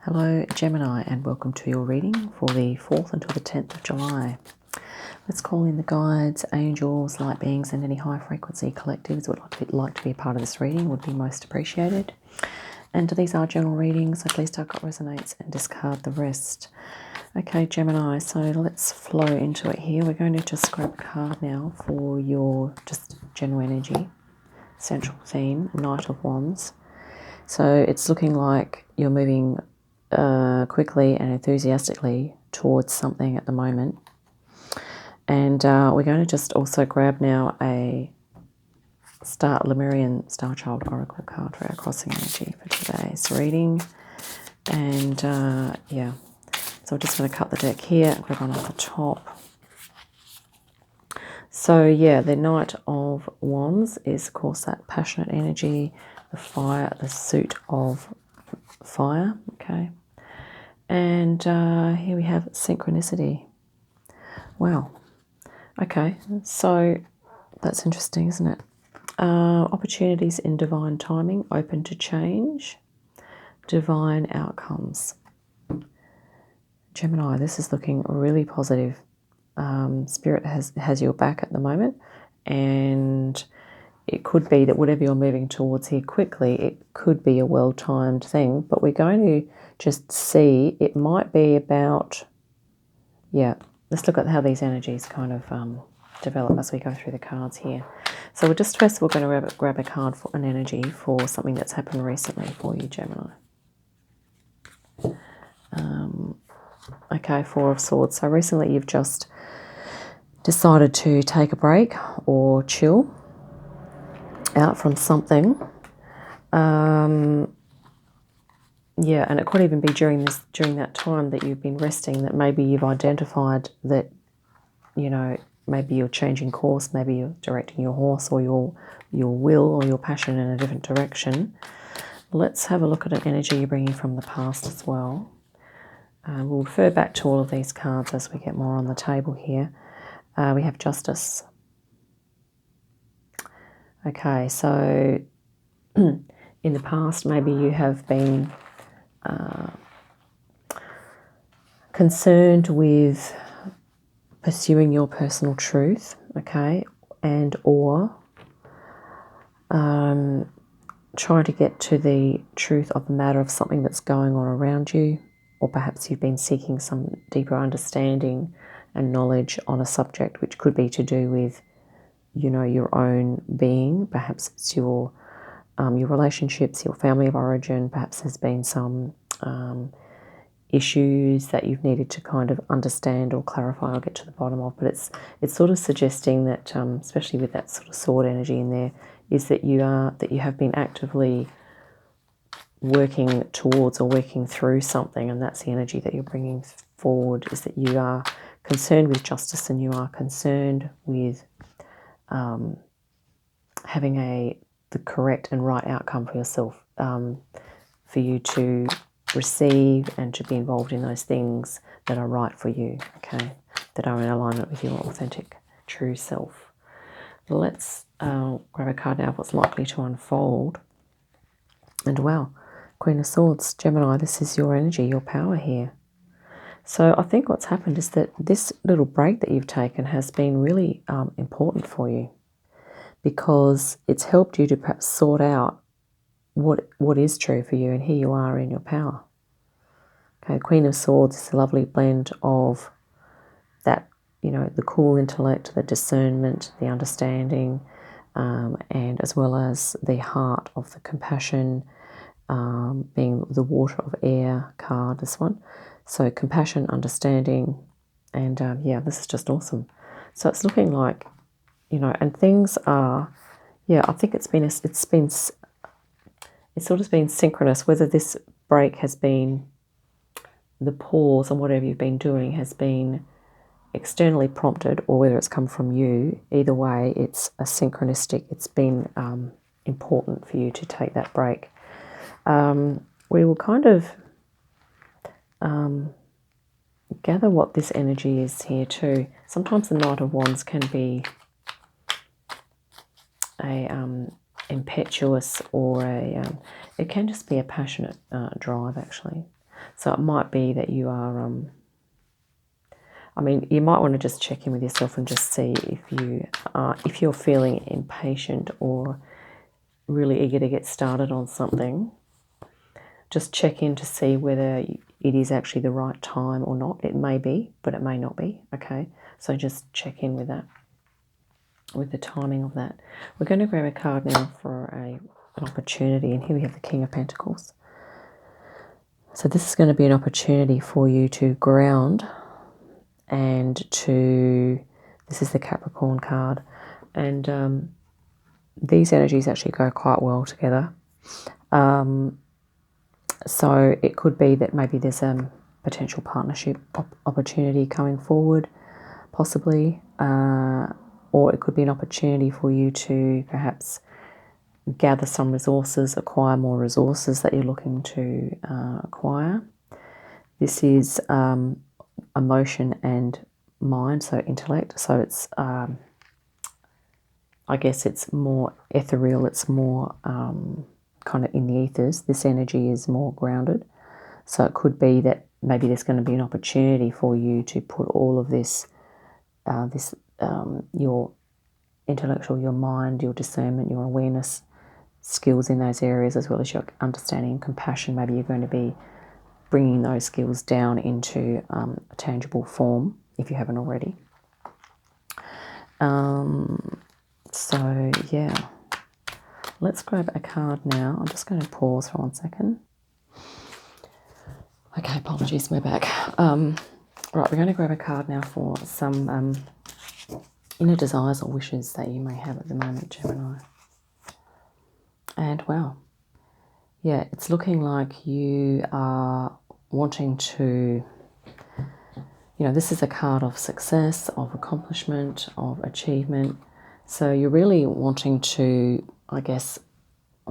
Hello Gemini, and welcome to your reading for the 4th until the 10th of July. Let's call in the guides, angels, light beings, and any high frequency collectives would like to be a part of this reading would be most appreciated. And these are general readings, so please take what resonates and discard the rest. Okay Gemini, so let's flow into it here. We're going to just grab a card now for your just general energy, central theme, Knight of Wands. So it's looking like you're moving quickly and enthusiastically towards something at the moment. And we're going to just also grab now a Lemurian Star Child Oracle card for our crossing energy for today's reading. And yeah, so we're just going to cut the deck here, grab one off the top. So yeah, the Knight of Wands is of course that passionate energy, the fire, the suit of fire, okay. And here we have synchronicity. Wow. Okay, so that's interesting, isn't it? Opportunities in divine timing, open to change, divine outcomes. Gemini, this is looking really positive. Spirit has your back at the moment, and it could be that whatever you're moving towards here quickly, it could be a well-timed thing, but we're going to just see, it might be about, yeah, let's look at how these energies kind of develop as we go through the cards here. So we're just first of all going to grab a card for an energy for something that's happened recently for you, Gemini. Okay, Four of Swords. So recently you've just decided to take a break or chill out from something. Yeah, and it could even be during that time that you've been resting that maybe you've identified that, you know, maybe you're changing course, maybe you're directing your horse or your will or your passion in a different direction. Let's have a look at an energy you're bringing from the past as well. We'll refer back to all of these cards as we get more on the table here. We have Justice. Okay, so in the past maybe you have been concerned with pursuing your personal truth, okay, and or trying to get to the truth of the matter of something that's going on around you, or perhaps you've been seeking some deeper understanding and knowledge on a subject which could be to do with, you know, your own being. Perhaps it's your relationships, your family of origin. Perhaps there's been some issues that you've needed to kind of understand or clarify or get to the bottom of. But it's sort of suggesting that, especially with that sort of sword energy in there, is that you have been actively working towards or working through something, and that's the energy that you're bringing forward, is that you are concerned with justice and you are concerned with having the correct and right outcome for yourself, for you to receive and to be involved in those things that are right for you, okay, that are in alignment with your authentic true self. Let's grab a card now of what's likely to unfold. And wow, Queen of Swords, Gemini, this is your energy, your power here. So I think what's happened is that this little break that you've taken has been really important for you, because it's helped you to perhaps sort out what is true for you, and here you are in your power. Okay, Queen of Swords is a lovely blend of that, you know, the cool intellect, the discernment, the understanding, and as well as the heart of the compassion, being the Water of Air card, this one. So compassion, understanding, and yeah, this is just awesome. So it's looking like, you know, and things are, yeah, I think it's sort of been synchronous, whether this break has been the pause on whatever you've been doing has been externally prompted, or whether it's come from you. Either way, it's a synchronistic. It's been important for you to take that break. We will kind of gather what this energy is here too. Sometimes the Knight of Wands can be a impetuous, or it can just be a passionate drive actually. So it might be that you are, I mean, you might want to just check in with yourself and just see if you're feeling impatient or really eager to get started on something. Just check in to see whether it is actually the right time or not. It may be, but it may not be. Okay, so just check in with that, with the timing of that. We're going to grab a card now for an opportunity, and here we have the King of Pentacles. So this is going to be an opportunity for you to ground and this is the Capricorn card, and these energies actually go quite well together. So it could be that maybe there's a potential partnership opportunity coming forward, possibly, or it could be an opportunity for you to perhaps gather some resources, acquire more resources that you're looking to acquire. This is emotion and mind, so intellect. So it's, I guess it's more ethereal, it's more kind of in the ethers. This energy is more grounded. So it could be that maybe there's going to be an opportunity for you to put all of this, your intellectual, your mind, your discernment, your awareness skills in those areas, as well as your understanding and compassion. Maybe you're going to be bringing those skills down into a tangible form if you haven't already. So yeah, let's grab a card now. I'm just going to pause for 1 second. Okay, apologies, we're back. Right, we're going to grab a card now for some inner desires or wishes that you may have at the moment, Gemini. And wow, yeah, it's looking like you are wanting to, this is a card of success, of accomplishment, of achievement. So you're really wanting to, I guess,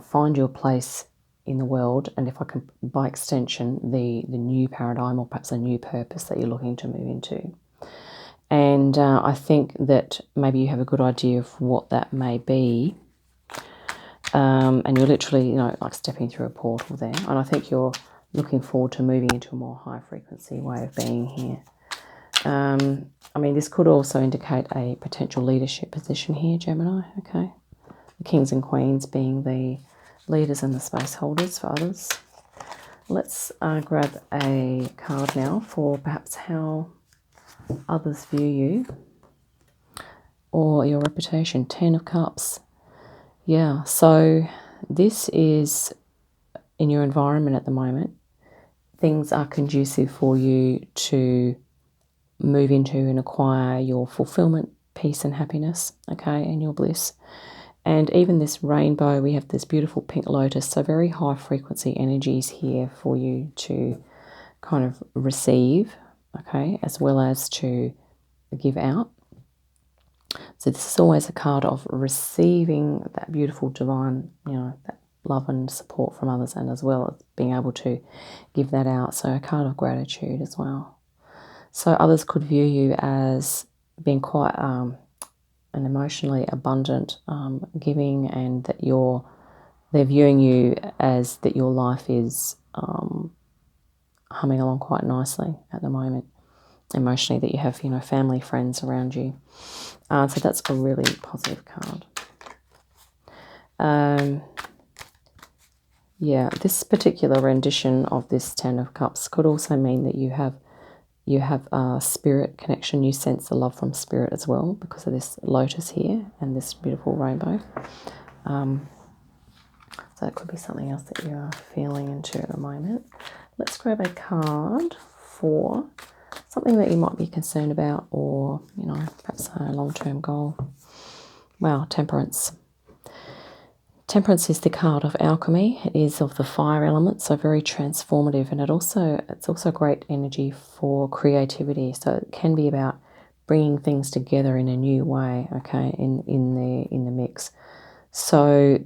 find your place in the world, and if I can, by extension, the new paradigm or perhaps a new purpose that you're looking to move into. And I think that maybe you have a good idea of what that may be. And you're literally, like stepping through a portal there. And I think you're looking forward to moving into a more high frequency way of being here. I mean, this could also indicate a potential leadership position here, Gemini, okay? The kings and queens being the leaders and the space holders for others. Let's grab a card now for perhaps how others view you or your reputation. 10 of Cups. Yeah, so this is in your environment at the moment. Things are conducive for you to move into and acquire your fulfillment, peace and happiness, okay, and your bliss. And even this rainbow, we have this beautiful pink lotus, so very high frequency energies here for you to kind of receive, okay, as well as to give out. So this is always a card of receiving that beautiful divine, that love and support from others, and as well as being able to give that out. So a card of gratitude as well. So others could view you as being quite an emotionally abundant, giving, and that they're viewing you as that your life is humming along quite nicely at the moment. Emotionally, that you have, family, friends around you. So that's a really positive card. Yeah, this particular rendition of this 10 of Cups could also mean that you have a spirit connection. You sense the love from spirit as well because of this lotus here and this beautiful rainbow. So that could be something else that you are feeling into at the moment. Let's grab a card for something that you might be concerned about, or, perhaps a long-term goal. Wow, Temperance. Temperance is the card of alchemy. It is of the fire element, so very transformative, and it's also great energy for creativity. So it can be about bringing things together in a new way, okay, in the mix. So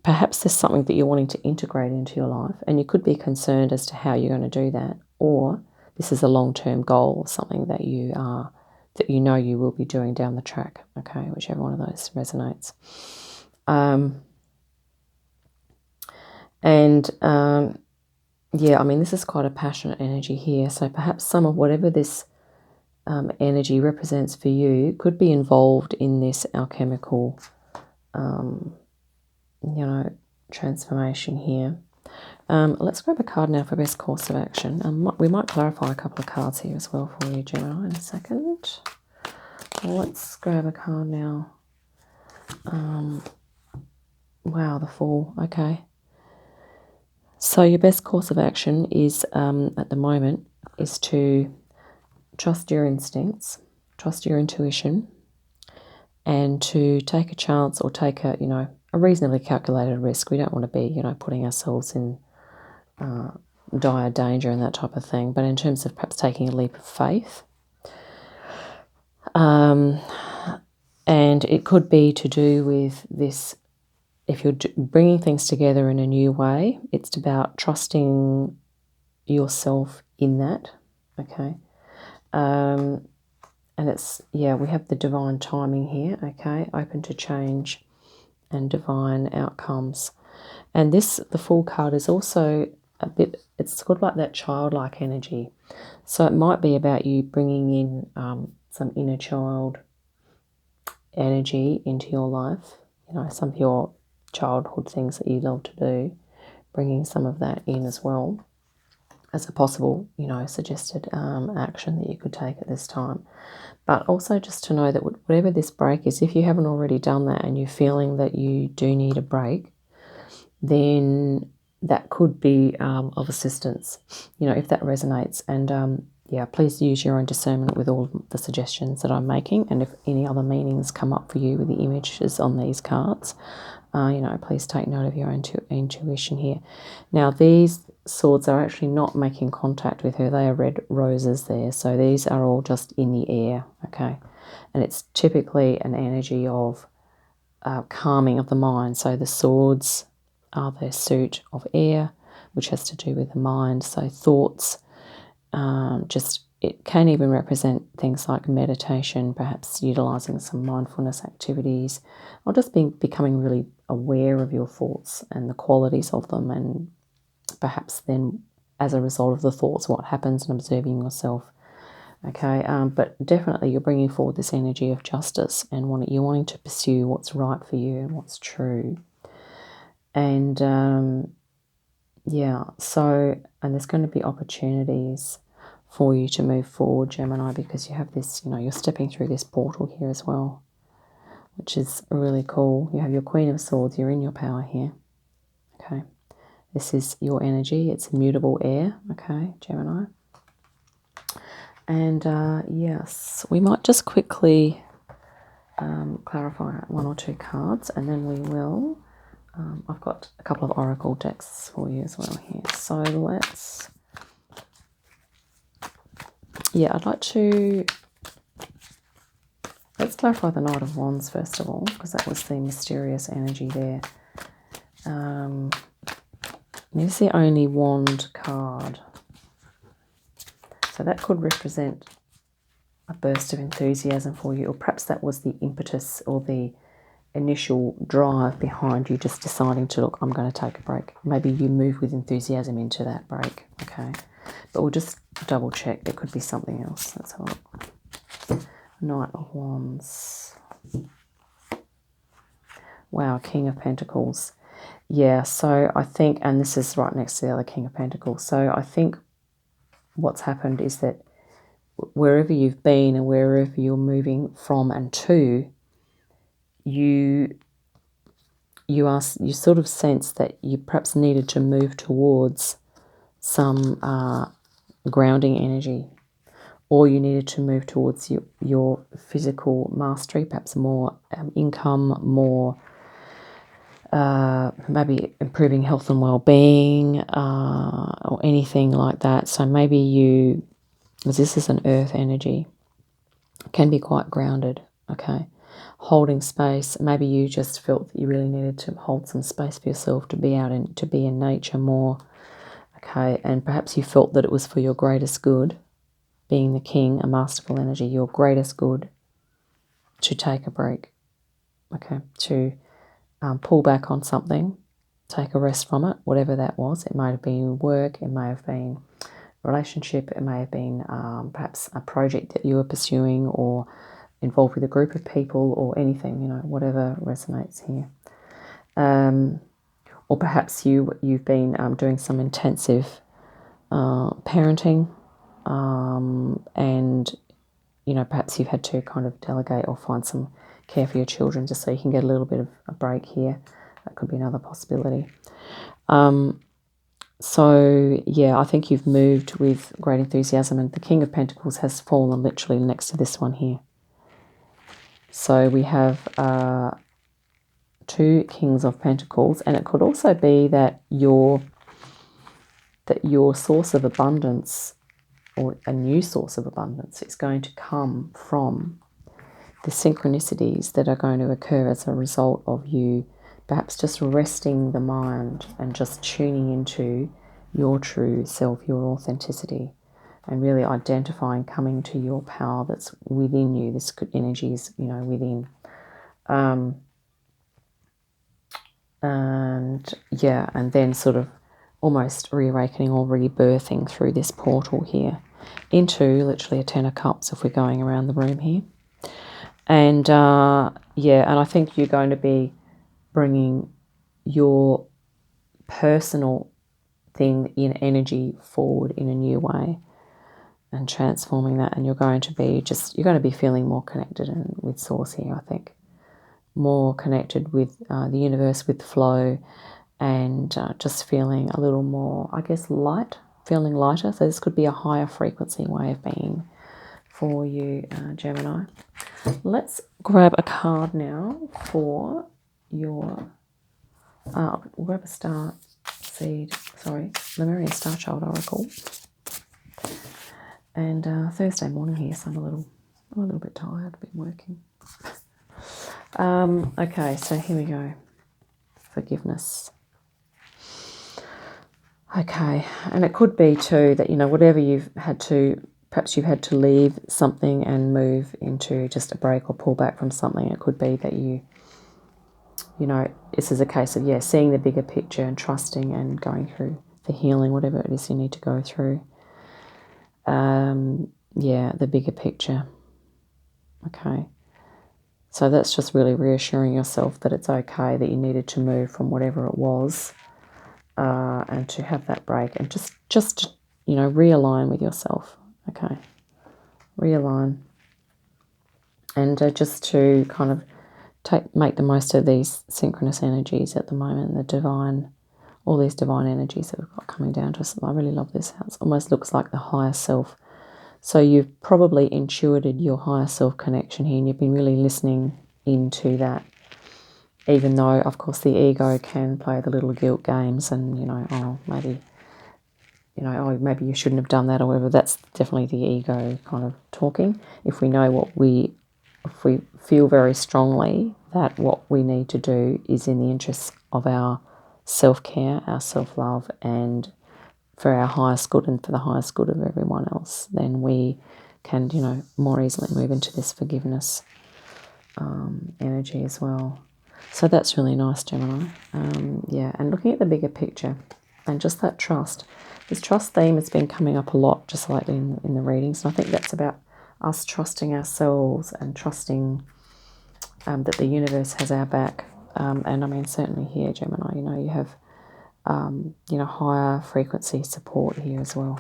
perhaps there's something that you're wanting to integrate into your life, and you could be concerned as to how you're going to do that, or this is a long-term goal, something that you will be doing down the track, okay, whichever one of those resonates. Yeah, I mean, this is quite a passionate energy here. So perhaps some of whatever this energy represents for you could be involved in this alchemical, you know, transformation here. Let's grab a card now for best course of action. We might clarify a couple of cards here as well for you, Gemini, in a second. Let's grab a card now. Wow, the Fool. Okay. So your best course of action is, at the moment, is to trust your instincts, trust your intuition, and to take a chance or take a, a reasonably calculated risk. We don't want to be, putting ourselves in dire danger and that type of thing. But in terms of perhaps taking a leap of faith, and it could be to do with this. If you're bringing things together in a new way, it's about trusting yourself in that, okay? And it's, we have the divine timing here, okay? Open to change and divine outcomes. And the Fool card is also a bit, it's sort of like that childlike energy. So it might be about you bringing in some inner child energy into your life, some of your childhood things that you love to do, bringing some of that in as well as a possible, suggested action that you could take at this time. But also just to know that whatever this break is, if you haven't already done that and you're feeling that you do need a break, then that could be of assistance, if that resonates. And please use your own discernment with all the suggestions that I'm making. And if any other meanings come up for you with the images on these cards, please take note of your own intuition here. Now, these swords are actually not making contact with her. They are red roses there. So these are all just in the air, okay? And it's typically an energy of calming of the mind. So the swords are the suit of air, which has to do with the mind. So thoughts, it can even represent things like meditation, perhaps utilizing some mindfulness activities, or just becoming really aware of your thoughts and the qualities of them, and perhaps then as a result of the thoughts, what happens, and observing yourself. Okay, but definitely you're bringing forward this energy of justice and you're wanting to pursue what's right for you and what's true. And and there's going to be opportunities for you to move forward, Gemini, because you have this, you're stepping through this portal here as well, which is really cool. You have your Queen of Swords, you're in your power here. Okay, this is your energy, it's immutable air, okay, Gemini. And yes, we might just quickly clarify one or two cards, and then we will. I've got a couple of oracle decks for you as well here. So let's clarify the Knight of Wands first of all, because that was the mysterious energy there. This is the only wand card. So that could represent a burst of enthusiasm for you, or perhaps that was the impetus or the initial drive behind you just deciding to, look, I'm going to take a break. Maybe you move with enthusiasm into that break, okay? But we'll just double check. It could be something else. Let's have a look. Knight of Wands. Wow, King of Pentacles. Yeah, so I think, and this is right next to the other King of Pentacles, so I think what's happened is that wherever you've been and wherever you're moving from and to, you sort of sense that you perhaps needed to move towards some grounding energy, or you needed to move towards your physical mastery, perhaps more income, more maybe improving health and well-being, or anything like that. So maybe because this is an earth energy, can be quite grounded, okay? Holding space. Maybe you just felt that you really needed to hold some space for yourself, to be out and to be in nature more, okay? And perhaps you felt that it was for your greatest good, being the king, a masterful energy, your greatest good, to take a break, okay? To pull back on something take a rest from it, whatever that was. It might have been work, it may have been relationship, it may have been perhaps a project that you were pursuing or involved with a group of people or anything, you know, whatever resonates here. Or perhaps you've been doing some intensive parenting, and, you know, perhaps you've had to kind of delegate or find some care for your children just so you can get a little bit of a break here. That could be another possibility. So, yeah, I think you've moved with great enthusiasm, and the King of Pentacles has fallen literally next to this one here. So we have 2 Kings of Pentacles, and it could also be that your source of abundance, or a new source of abundance, is going to come from the synchronicities that are going to occur as a result of you perhaps just resting the mind and just tuning into your true self, your authenticity, and really identifying, coming to your power that's within you. This energy is, you know, within. And yeah, and then sort of almost reawakening or rebirthing through this portal here into literally a 10 of Cups if we're going around the room here. And yeah, and I think you're going to be bringing your personal thing in energy forward in a new way and transforming that, and you're going to be feeling more connected and with source here, I think. More connected with the universe, with flow, and just feeling a little more, I guess, feeling lighter. So this could be a higher frequency way of being for you, Gemini. Let's grab a card now for your, we'll grab a Lemurian Star Child Oracle. And Thursday morning here, so I'm a little bit tired, I've been working. Okay, so here we go. Forgiveness. Okay, and it could be too that, you know, whatever perhaps you've had to leave something and move into just a break or pull back from something. It could be that you know, this is a case of, yeah, seeing the bigger picture and trusting and going through the healing, whatever it is you need to go through. Yeah, the bigger picture. Okay. So that's just really reassuring yourself that it's okay, that you needed to move from whatever it was, and to have that break and just you know, realign with yourself. Okay, realign, and just to kind of make the most of these synchronous energies at the moment, all these divine energies that we've got coming down to us. I really love this house. Almost looks like the higher self. So you've probably intuited your higher self connection here, and you've been really listening into that, even though, of course, the ego can play the little guilt games and, you know, maybe you shouldn't have done that or whatever. That's definitely the ego kind of talking. If we know if we feel very strongly that what we need to do is in the interests of our self-care, our self-love, and for our highest good and for the highest good of everyone else, then we can, you know, more easily move into this forgiveness energy as well. So that's really nice, Gemini. Yeah, and looking at the bigger picture and just that trust. This trust theme has been coming up a lot just lately in the readings, and I think that's about us trusting ourselves and trusting that the universe has our back. And I mean, certainly here, Gemini, you know, you have you know, higher frequency support here as well.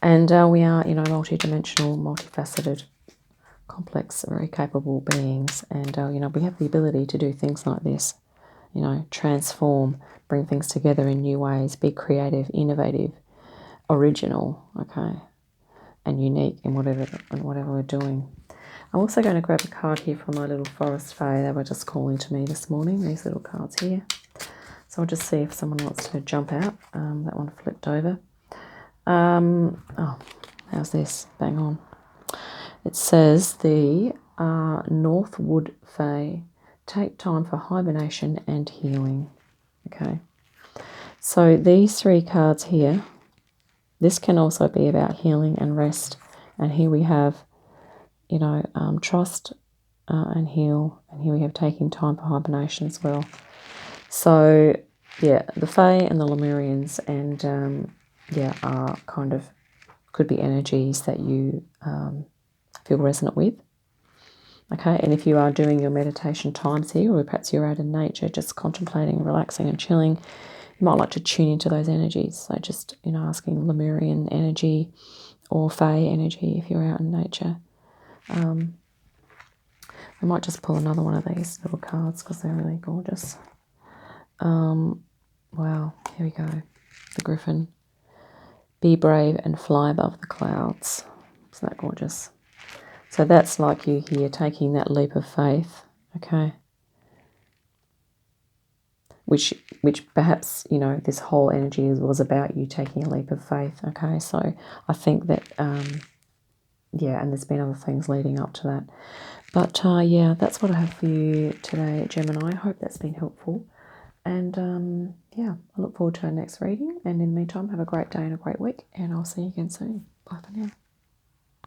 And we are, you know, multidimensional, multifaceted, complex, very capable beings. And, you know, we have the ability to do things like this, you know, transform, bring things together in new ways, be creative, innovative, original, okay, and unique in whatever we're doing. I'm also going to grab a card here from my little forest fae. They were just calling to me this morning, these little cards here. So I'll just see if someone wants to jump out. That one flipped over. Oh, how's this? Bang on. It says the Northwood Fae, take time for hibernation and healing. Okay. So these 3 cards here, this can also be about healing and rest. And here we have, you know, trust and heal. And here we have taking time for hibernation as well. So, yeah, the Fae and the Lemurians, and yeah, are kind of, could be energies that you feel resonant with. Okay, and if you are doing your meditation times here, or perhaps you're out in nature, just contemplating, relaxing and chilling, you might like to tune into those energies. So just, you know, asking Lemurian energy or Fae energy if you're out in nature. I might just pull another one of these little cards because they're really gorgeous. Wow, here we go. The Griffin. Be brave and fly above the clouds. Isn't that gorgeous? So that's like you here taking that leap of faith, okay? Which perhaps, you know, this whole energy was about you taking a leap of faith, okay? So I think that, yeah, and there's been other things leading up to that. But, yeah, that's what I have for you today, Gemini. I hope that's been helpful. And, yeah, I look forward to our next reading. And in the meantime, have a great day and a great week. And I'll see you again soon. Bye for now.